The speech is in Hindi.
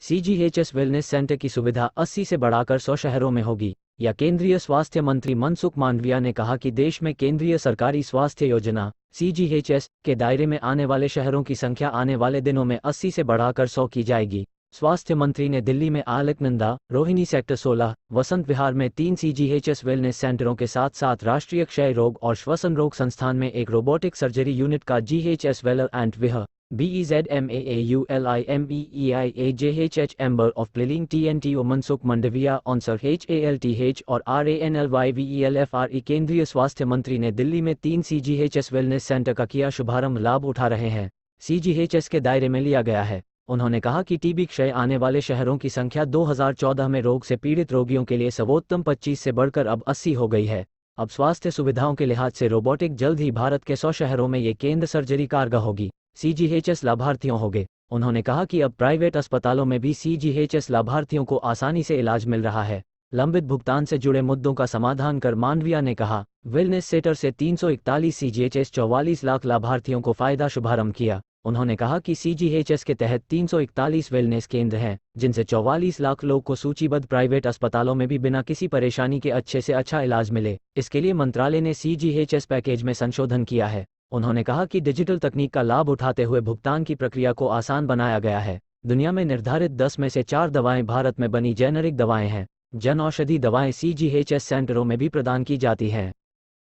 सीजीएचएस वेलनेस सेंटर की सुविधा 80 से बढ़ाकर 100 शहरों में होगी। या केंद्रीय स्वास्थ्य मंत्री मनसुख मांडविया ने कहा कि देश में केंद्रीय सरकारी स्वास्थ्य योजना सीजीएचएस के दायरे में आने वाले शहरों की संख्या आने वाले दिनों में 80 से बढ़ाकर 100 की जाएगी। स्वास्थ्य मंत्री ने दिल्ली में अलकनंदा, रोहिणी सेक्टर 16, वसंत विहार में 3 सीजीएचएस वेलनेस सेंटरों के साथ साथ राष्ट्रीय क्षय रोग और श्वसन रोग संस्थान में एक रोबोटिक सर्जरी यूनिट का जीएचएस वेलर एंड विह BEZMAAULIMEEIAJHH Ember of Pliling TNTO Mansukh Mandaviya ऑनसर HALTH और RANLYVELFRE। केंद्रीय स्वास्थ्य मंत्री ने दिल्ली में 3 सीजीएचएस वेलनेस सेंटर का किया शुभारंभ। लाभ उठा रहे हैं सीजीएचएस के दायरे में लिया गया है। उन्होंने कहा कि टीबी क्षय आने वाले शहरों की संख्या 2014 में रोग से पीड़ित रोगियों के लिए सर्वोत्तम 25 से बढ़कर अब 80 हो गई है। अब स्वास्थ्य सुविधाओं के लिहाज से रोबोटिक जल्द ही भारत के 100 शहरों में ये केंद्र सर्जरी कारगर होगी। सीजीएचएस लाभार्थियों होंगे। उन्होंने कहा कि अब प्राइवेट अस्पतालों में भी सीजीएचएस लाभार्थियों को आसानी से इलाज मिल रहा है। लंबित भुगतान से जुड़े मुद्दों का समाधान कर मांडविया ने कहा, वेलनेस सेंटर से 341 सीजीएचएस 44 लाख लाभार्थियों को फायदा शुभारंभ किया। उन्होंने कहा कि सीजीएचएस के तहत 341 वेलनेस केंद्र हैं, जिनसे 44 लाख लोग को सूचीबद्ध प्राइवेट अस्पतालों में भी बिना किसी परेशानी के अच्छे से अच्छा इलाज मिले। इसके लिए मंत्रालय ने सीजीएचएस पैकेज में संशोधन किया है। उन्होंने कहा कि डिजिटल तकनीक का लाभ उठाते हुए भुगतान की प्रक्रिया को आसान बनाया गया है। दुनिया में निर्धारित 10 में से 4 दवाएं भारत में बनी जेनेरिक दवाएं हैं। जन औषधि दवाएं सीजीएचएस सेंटरों में भी प्रदान की जाती हैं।